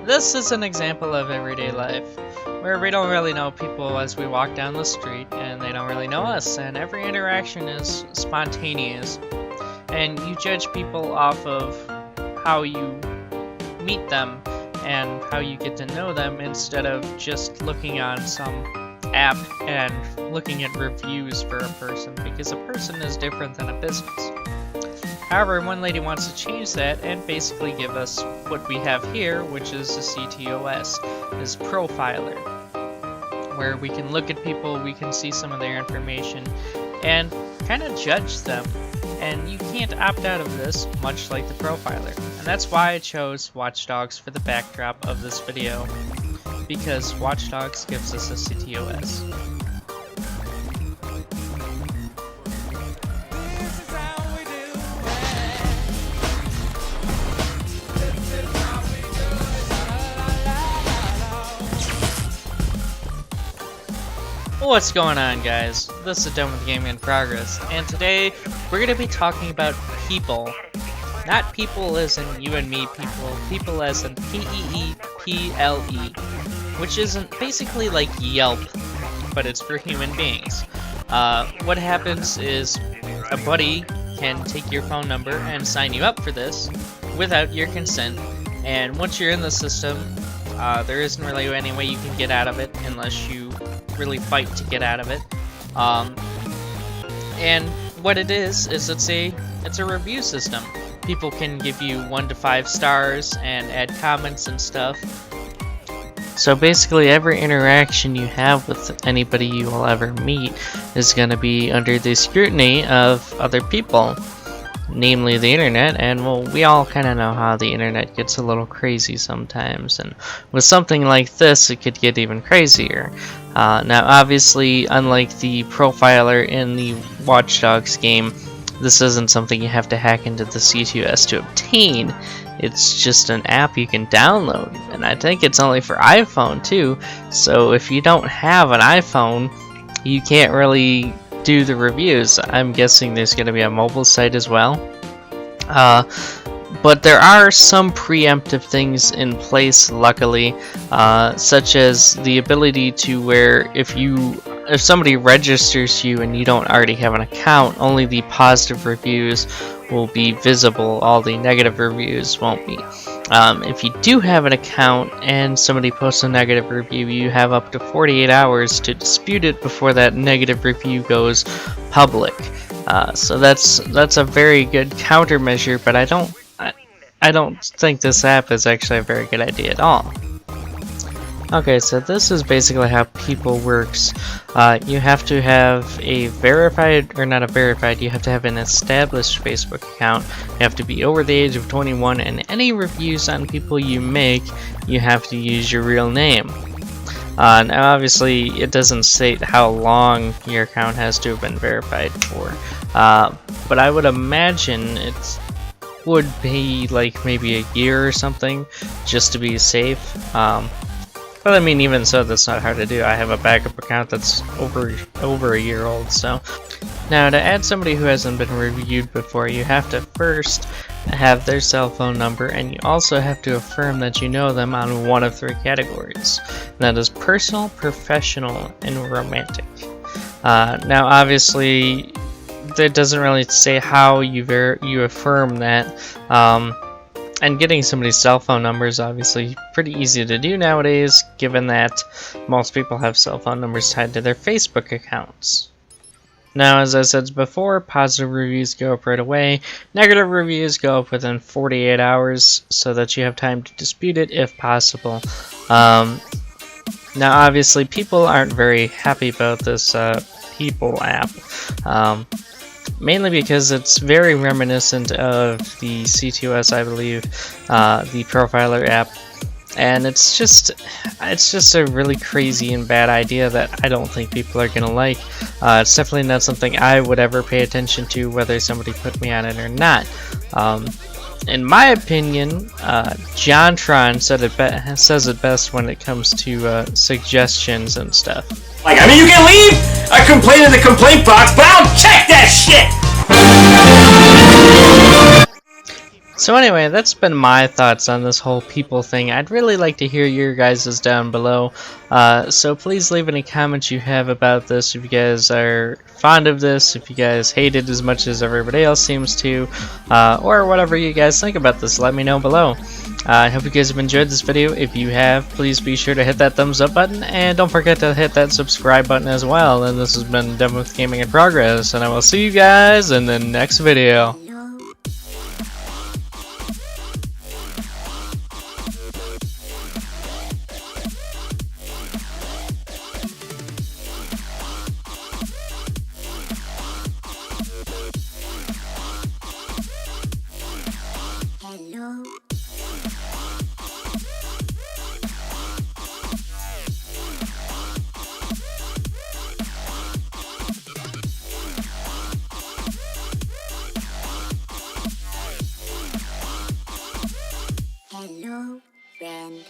This is an example of everyday life, where we don't really know people as we walk down the street, and they don't really know us, and every interaction is spontaneous. And you judge people off of how you meet them and how you get to know them instead of just looking on some app and looking at reviews for a person, because a person is different than a business. However, one lady wants to change that and basically give us what we have here, which is the CTOS, this profiler, where we can look at people, we can see some of their information, and kind of judge them. And you can't opt out of this, much like the profiler. And that's why I chose Watch Dogs for the backdrop of this video, because Watch Dogs gives us a CTOS. What's going on, guys? This is Done With Gaming in Progress, and today we're going to be talking about Peeple. Not people as in you and me people, people as in P-E-E-P-L-E, which is basically like Yelp, but it's for human beings. What happens is a buddy can take your phone number and sign you up for this without your consent, and once you're in the system, there isn't really any way you can get out of it unless you really fight to get out of it. And what it is it's a review system. People can give you 1 to 5 stars and add comments and stuff. So basically every interaction you have with anybody you will ever meet is going to be under the scrutiny of other people, namely the internet. And well, we all kind of know how the internet gets a little crazy sometimes, and with something like this it could get even crazier. Now obviously, unlike the profiler in the Watch Dogs game, this isn't something you have to hack into the CTOS to obtain. It's just an app you can download, and I think it's only for iPhone too, so if you don't have an iPhone you can't really do the reviews. I'm guessing there's going to be a mobile site as well. But there are some preemptive things in place, luckily, such as the ability to where if somebody registers you and you don't already have an account, only the positive reviews will be visible, all the negative reviews won't be. If you do have an account and somebody posts a negative review, you have up to 48 hours to dispute it before that negative review goes public. So that's a very good countermeasure, but I don't think this app is actually a very good idea at all. Okay, so this is basically how Peeple works. You have to have a verified, or not a verified, you have to have an established Facebook account. You have to be over the age of 21, and any reviews on people you make, you have to use your real name. Now obviously it doesn't state how long your account has to have been verified for, but I would imagine it would be like maybe a year or something, just to be safe. But I mean, even so, that's not hard to do. I have a backup account that's over a year old. So now, to add somebody who hasn't been reviewed before, you have to first have their cell phone number, and you also have to affirm that you know them on one of 3 categories. That is personal, professional, and romantic. Now obviously it doesn't really say how you affirm that, and getting somebody's cell phone number is obviously pretty easy to do nowadays, given that most people have cell phone numbers tied to their Facebook accounts. Now, as I said before, positive reviews go up right away. Negative reviews go up within 48 hours so that you have time to dispute it if possible. Now, obviously, people aren't very happy about this Peeple app. Mainly because it's very reminiscent of the CTOS, I believe, the profiler app, and it's just a really crazy and bad idea that I don't think people are gonna like. It's definitely not something I would ever pay attention to, whether somebody put me on it or not. In my opinion, JonTron says it best when it comes to suggestions and stuff. Like, I mean, you can leave a complaint in the complaint box, but I'll check that shit! So anyway, that's been my thoughts on this whole people thing. I'd really like to hear your guys' down below. So please leave any comments you have about this. If you guys are fond of this, if you guys hate it as much as everybody else seems to, or whatever you guys think about this, let me know below. I hope you guys have enjoyed this video. If you have, please be sure to hit that thumbs up button, and don't forget to hit that subscribe button as well. And this has been Done With Gaming in Progress, and I will see you guys in the next video. Hello. Hello, friend.